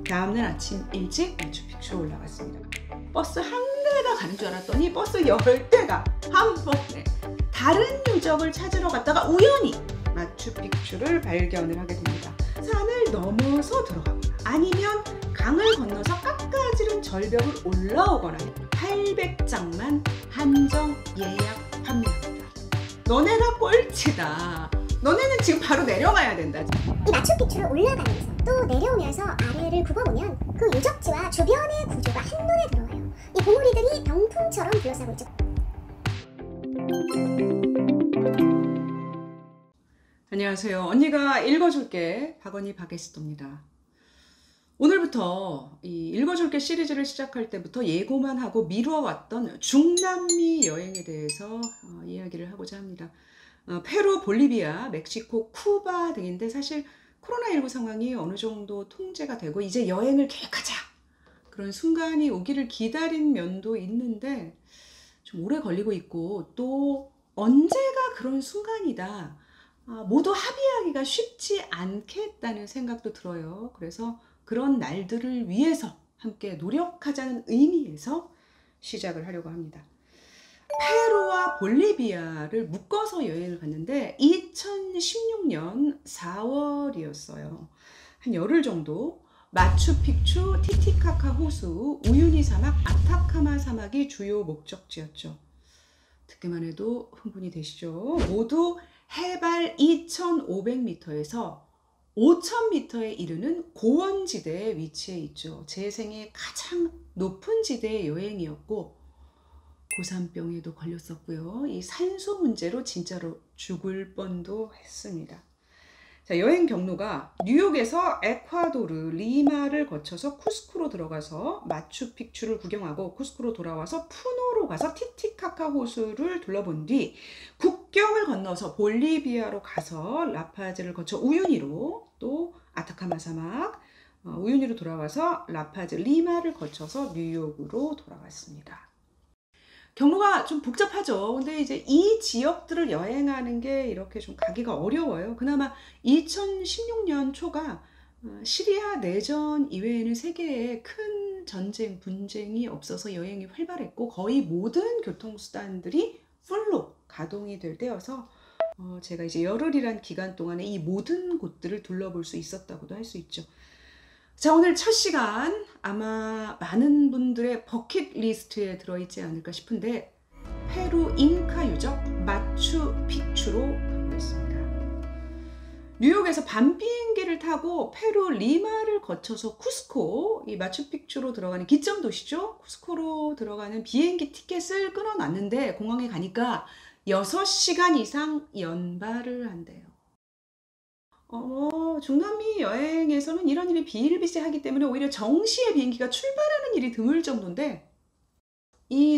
다음날 아침 일찍 마추픽추로 올라갔습니다. 버스 한 대가 가는 줄 알았더니 버스 10대가 한 번에 다른 유적을 찾으러 갔다가 우연히 마추픽추를 발견을 하게 됩니다. 산을 넘어서 들어가거나 아니면 강을 건너서 깎아지른 절벽을 올라오거나 800장만 한정 예약 판매합니다. 너네가 꼴찌다. 너네는 지금 바로 내려가야 된다. 이 마추픽추를 올라가면서 또 내려오면서 아래를 굽어보면 그 유적지와 주변의 구조가 한눈에 들어와요. 이 봉우리들이 병풍처럼 둘러싸고 있죠. 안녕하세요. 언니가 읽어줄게. 박언니 박에스더입니다. 오늘부터 이 읽어줄게 시리즈를 시작할 때부터 예고만 하고 미뤄왔던 중남미 여행에 대해서 이야기를 하고자 합니다. 페루, 볼리비아, 멕시코, 쿠바 등인데 사실 코로나19 상황이 어느 정도 통제가 되고 이제 여행을 계획하자 그런 순간이 오기를 기다린 면도 있는데 좀 오래 걸리고 있고 또 언제가 그런 순간이다 모두 합의하기가 쉽지 않겠다는 생각도 들어요. 그래서 그런 날들을 위해서 함께 노력하자는 의미에서 시작을 하려고 합니다. 페루와 볼리비아를 묶어서 여행을 갔는데 2016년 4월이었어요. 한 열흘 정도 마추픽추, 티티카카 호수, 우유니 사막, 아타카마 사막이 주요 목적지였죠. 듣기만 해도 흥분이 되시죠? 모두 해발 2,500m에서 5,000m에 이르는 고원지대에 위치해 있죠. 제 생애 가장 높은 지대의 여행이었고 고산병에도 걸렸었고요. 이 산소 문제로 진짜로 죽을 뻔도 했습니다. 자, 여행 경로가 뉴욕에서 에콰도르 리마를 거쳐서 쿠스코로 들어가서 마추픽추를 구경하고 쿠스코로 돌아와서 푸노로 가서 티티카카 호수를 둘러본 뒤 국경을 건너서 볼리비아로 가서 라파즈를 거쳐 우유니로 또 아타카마 사막 우유니로 돌아와서 라파즈 리마를 거쳐서 뉴욕으로 돌아갔습니다. 경로가 좀 복잡하죠. 근데 이제 이 지역들을 여행하는 게 이렇게 좀 가기가 어려워요. 그나마 2016년 초가 시리아 내전 이외에는 세계에 큰 전쟁, 분쟁이 없어서 여행이 활발했고 거의 모든 교통수단들이 풀로 가동이 될 때여서 제가 이제 열흘이란 기간 동안에 이 모든 곳들을 둘러볼 수 있었다고도 할 수 있죠. 자, 오늘 첫 시간 아마 많은 분들의 버킷리스트에 들어있지 않을까 싶은데 페루 잉카 유적 마추픽추로 가보겠습니다. 뉴욕에서 밤 비행기를 타고 페루 리마를 거쳐서 쿠스코, 이 마추픽추로 들어가는 기점 도시죠. 쿠스코로 들어가는 비행기 티켓을 끊어놨는데 공항에 가니까 6시간 이상 연발을 한대요. 중남미 여행에서는 이런 일이 비일비재하기 때문에 오히려 정시에 비행기가 출발하는 일이 드물 정도인데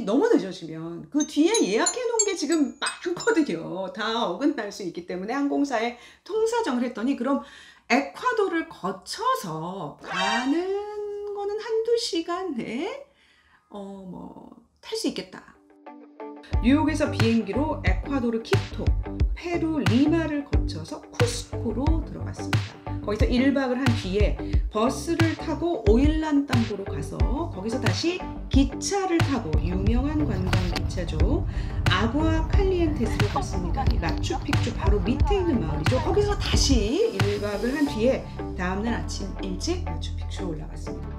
너무 늦어지면 그 뒤에 예약해 놓은 게 지금 많거든요. 다 어긋날 수 있기 때문에 항공사에 통사정을 했더니 그럼 에콰도르를 거쳐서 가는 거는 한두 시간에 탈 수 있겠다. 뉴욕에서 비행기로 에콰도르 키토, 페루 리마를 거쳐서 쿠스코로 들어갔습니다. 거기서 1박을 한 뒤에 버스를 타고 오일란담보로 가서 거기서 다시 기차를 타고 유명한 관광 기차죠. 아구아 칼리엔테스로 갔습니다. 이 마추픽추 바로 밑에 있는 마을이죠. 거기서 다시 1박을 한 뒤에 다음날 아침 일찍 마추픽추로 올라갔습니다.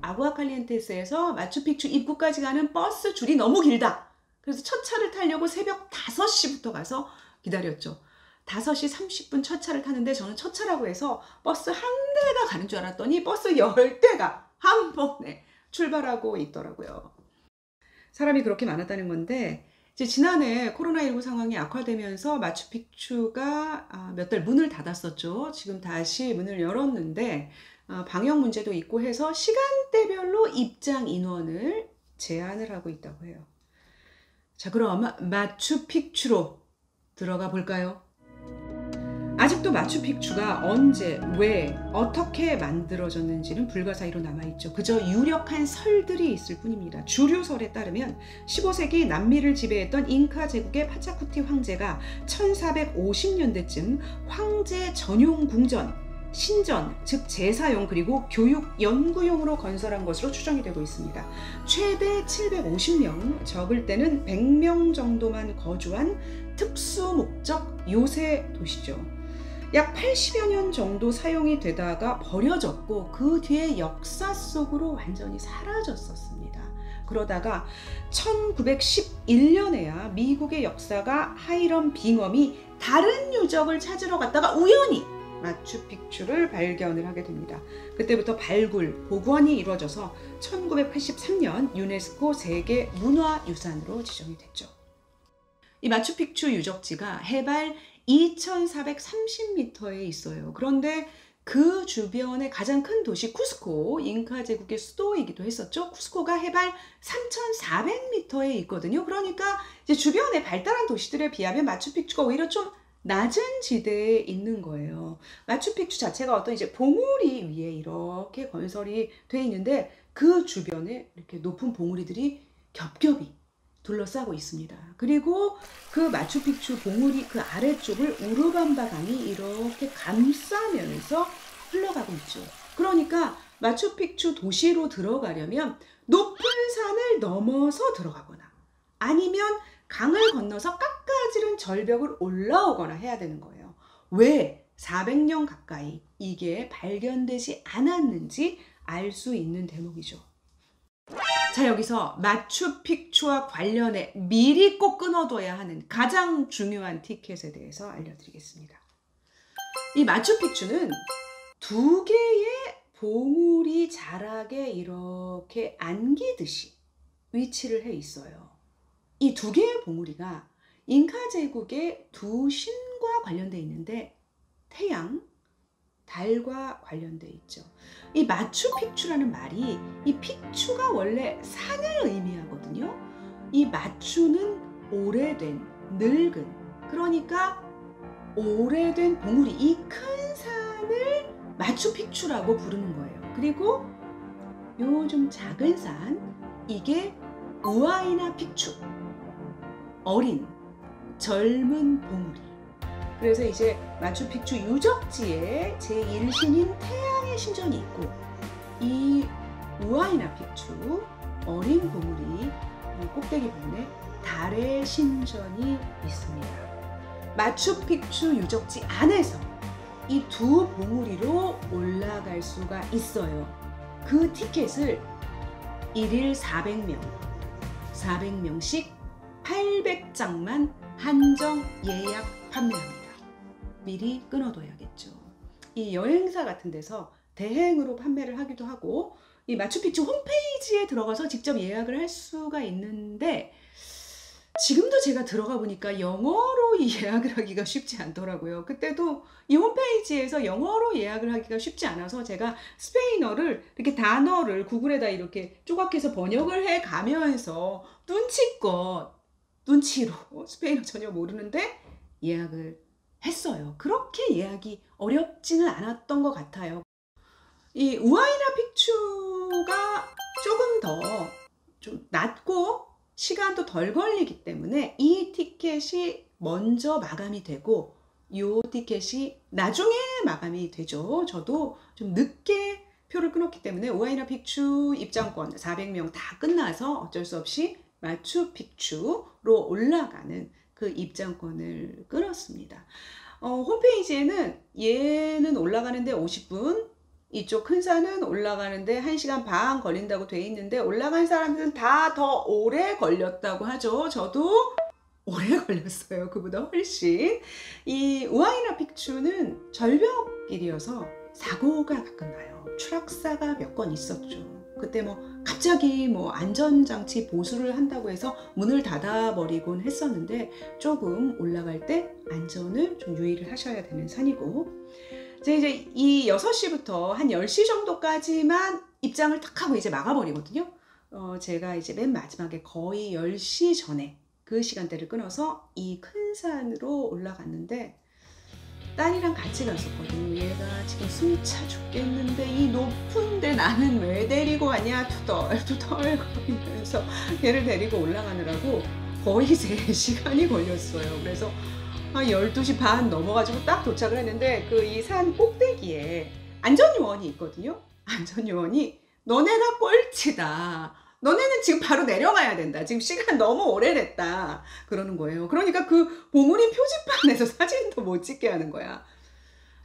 아구아칼리엔테스에서 마추픽추 입구까지 가는 버스 줄이 너무 길다. 그래서 첫 차를 타려고 새벽 5시부터 가서 기다렸죠. 5시 30분 첫 차를 타는데 저는 첫 차라고 해서 버스 한 대가 가는 줄 알았더니 버스 10대가 한 번에 출발하고 있더라고요. 사람이 그렇게 많았다는 건데 이제 지난해 코로나19 상황이 악화되면서 마추픽추가 몇 달 문을 닫았었죠. 지금 다시 문을 열었는데 방역 문제도 있고 해서 시간대별로 입장 인원을 제한을 하고 있다고 해요. 자, 그럼 마추픽추로 들어가 볼까요? 아직도 마추픽추가 언제, 왜, 어떻게 만들어졌는지는 불가사의로 남아있죠. 그저 유력한 설들이 있을 뿐입니다. 주류설에 따르면 15세기 남미를 지배했던 잉카 제국의 파차쿠티 황제가 1450년대쯤 황제 전용 궁전 신전, 즉 제사용 그리고 교육 연구용으로 건설한 것으로 추정이 되고 있습니다. 최대 750명, 적을 때는 100명 정도만 거주한 특수 목적 요새 도시죠. 약 80여 년 정도 사용이 되다가 버려졌고 그 뒤에 역사 속으로 완전히 사라졌었습니다. 그러다가 1911년에야 미국의 역사가 하이럼 빙엄이 다른 유적을 찾으러 갔다가 우연히 마추픽추를 발견을 하게 됩니다. 그때부터 발굴, 복원이 이루어져서 1983년 유네스코 세계 문화유산으로 지정이 됐죠. 이 마추픽추 유적지가 해발 2430m에 있어요. 그런데 그 주변의 가장 큰 도시 쿠스코, 잉카 제국의 수도이기도 했었죠. 쿠스코가 해발 3400m에 있거든요. 그러니까 이제 주변의 발달한 도시들에 비하면 마추픽추가 오히려 좀 낮은 지대에 있는 거예요. 마추픽추 자체가 어떤 이제 봉우리 위에 이렇게 건설이 돼 있는데 그 주변에 이렇게 높은 봉우리들이 겹겹이 둘러싸고 있습니다. 그리고 그 마추픽추 봉우리 그 아래쪽을 우르밤바 강이 이렇게 감싸면서 흘러가고 있죠. 그러니까 마추픽추 도시로 들어가려면 높은 산을 넘어서 들어가거나 아니면 강을 건너서 깎아지른 절벽을 올라오거나 해야 되는 거예요. 왜 400년 가까이 이게 발견되지 않았는지 알 수 있는 대목이죠. 자, 여기서 마추픽추와 관련해 미리 꼭 끊어둬야 하는 가장 중요한 티켓에 대해서 알려드리겠습니다. 이 마추픽추는 두 개의 봉우리 자락에 이렇게 안기듯이 위치를 해 있어요. 이 두 개의 봉우리가 잉카 제국의 두 신과 관련돼 있는데 태양, 달과 관련돼 있죠. 이 마추픽추라는 말이 이 픽추가 원래 산을 의미하거든요. 이 마추는 오래된, 늙은, 그러니까 오래된 봉우리, 이 큰 산을 마추픽추라고 부르는 거예요. 그리고 요 좀 작은 산, 이게 우아이나 픽추, 어린, 젊은 봉우리. 그래서 이제 마추픽추 유적지에 제1신인 태양의 신전이 있고 이 우아이나 픽추, 어린 봉우리 꼭대기 부분에 달의 신전이 있습니다. 마추픽추 유적지 안에서 이 두 봉우리로 올라갈 수가 있어요. 그 티켓을 1일 400명, 400명씩 800장만 한정 예약 판매합니다. 미리 끊어둬야겠죠. 이 여행사 같은 데서 대행으로 판매를 하기도 하고 이 마추픽추 홈페이지에 들어가서 직접 예약을 할 수가 있는데 지금도 제가 들어가 보니까 영어로 예약을 하기가 쉽지 않더라고요. 그때도 이 홈페이지에서 영어로 예약을 하기가 쉽지 않아서 제가 스페인어를 이렇게 단어를 구글에다 이렇게 조각해서 번역을 해 가면서 눈치껏 눈치로 스페인어 전혀 모르는데 예약을 했어요. 그렇게 예약이 어렵지는 않았던 것 같아요. 이 우아이나 픽추가 조금 더 좀 낮고 시간도 덜 걸리기 때문에 이 티켓이 먼저 마감이 되고 이 티켓이 나중에 마감이 되죠. 저도 좀 늦게 표를 끊었기 때문에 우아이나 픽추 입장권 400명 다 끝나서 어쩔 수 없이 마추픽추로 올라가는 그 입장권을 끊었습니다. 홈페이지에는 얘는 올라가는데 50분, 이쪽 큰 산은 올라가는데 1시간 반 걸린다고 돼 있는데 올라간 사람들은 다 더 오래 걸렸다고 하죠. 저도 오래 걸렸어요. 그보다 훨씬. 이 우아이나 픽추는 절벽길이어서 사고가 가끔 나요. 추락사가 몇 건 있었죠. 그때 뭐 갑자기 뭐 안전장치 보수를 한다고 해서 문을 닫아버리곤 했었는데 조금 올라갈 때 안전을 좀 유의를 하셔야 되는 산이고 이제 이 6시부터 한 10시 정도까지만 입장을 탁 하고 이제 막아버리거든요. 제가 이제 맨 마지막에 거의 10시 전에 그 시간대를 끊어서 이 큰 산으로 올라갔는데 딸이랑 같이 갔었거든요. 얘가 지금 숨이 차 죽겠는데 이 높은데 나는 왜 데리고 왔냐 투덜투덜 거리면서 얘를 데리고 올라가느라고 거의 3시간이 걸렸어요. 그래서 한 12시 반 넘어가지고 딱 도착을 했는데 그 이 산 꼭대기에 안전요원이 있거든요. 안전요원이 너네가 꼴찌다. 너네는 지금 바로 내려가야 된다. 지금 시간 너무 오래됐다. 그러는 거예요. 그러니까 그 봉우리 표지판에서 사진도 못 찍게 하는 거야.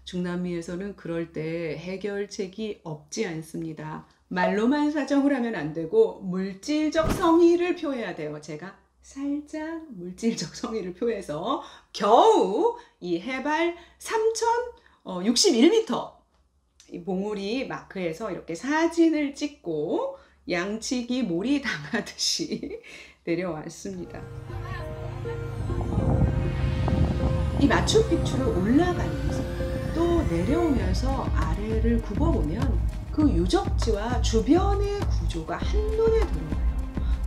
중남미에서는 그럴 때 해결책이 없지 않습니다. 말로만 사정을 하면 안 되고 물질적 성의를 표해야 돼요. 제가 살짝 물질적 성의를 표해서 겨우 이 해발 3061m 이 봉우리 마크에서 이렇게 사진을 찍고 양치기 몰이 당하듯이 내려왔습니다. 이 마추픽추를 올라가면서 또 내려오면서 아래를 굽어보면 그 유적지와 주변의 구조가 한눈에 들어와요.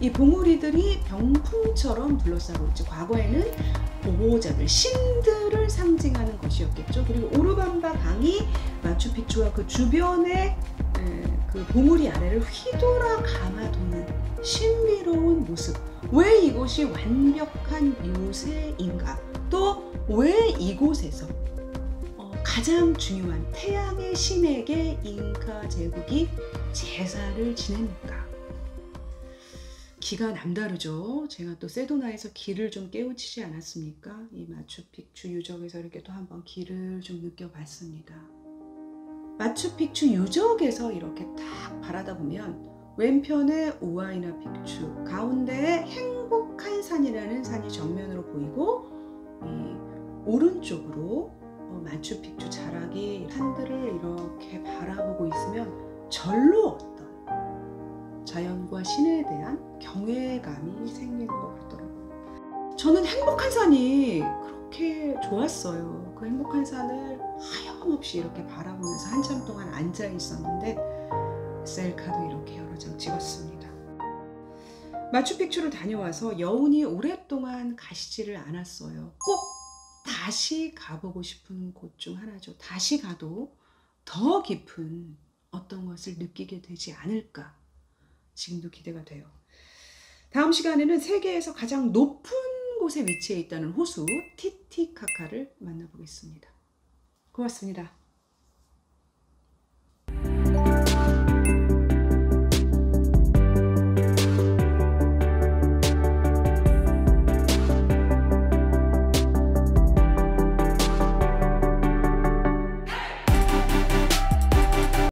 이 봉우리들이 병풍처럼 둘러싸고 있죠. 과거에는 보호자들, 신들을 상징하는 것이었겠죠. 그리고 오르밤바 강이 마추픽추와 그 주변의 그 봉우리 아래를 휘돌아 감아도는 신비로운 모습. 왜 이곳이 완벽한 요새인가? 또 왜 이곳에서 가장 중요한 태양의 신에게 잉카 제국이 제사를 지냅니까? 기가 남다르죠. 제가 또 세도나에서 길을 좀 깨우치지 않았습니까? 이 마추픽추 유적에서 이렇게 또 한번 길을 좀 느껴봤습니다. 마추픽추 유적에서 이렇게 딱 바라다 보면 왼편에 우아이나 픽추, 가운데에 행복한 산이라는 산이 정면으로 보이고 이 오른쪽으로 마추픽추 자락이 산들을 이렇게 바라보고 있으면 절로 어떤 자연과 신에 대한 경외감이 생기는 것 같더라고요. 저는 행복한 산이 그렇게 좋았어요. 그 행복한 산을 하염없이 이렇게 바라보면서 한참 동안 앉아 있었는데 셀카도 이렇게 여러 장 찍었습니다. 마추픽추를 다녀와서 여운이 오랫동안 가시지를 않았어요. 꼭 다시 가보고 싶은 곳 중 하나죠. 다시 가도 더 깊은 어떤 것을 느끼게 되지 않을까. 지금도 기대가 돼요. 다음 시간에는 세계에서 가장 높은 곳에 위치해 있다는 호수 티티카카를 만나보겠습니다. 고맙습니다.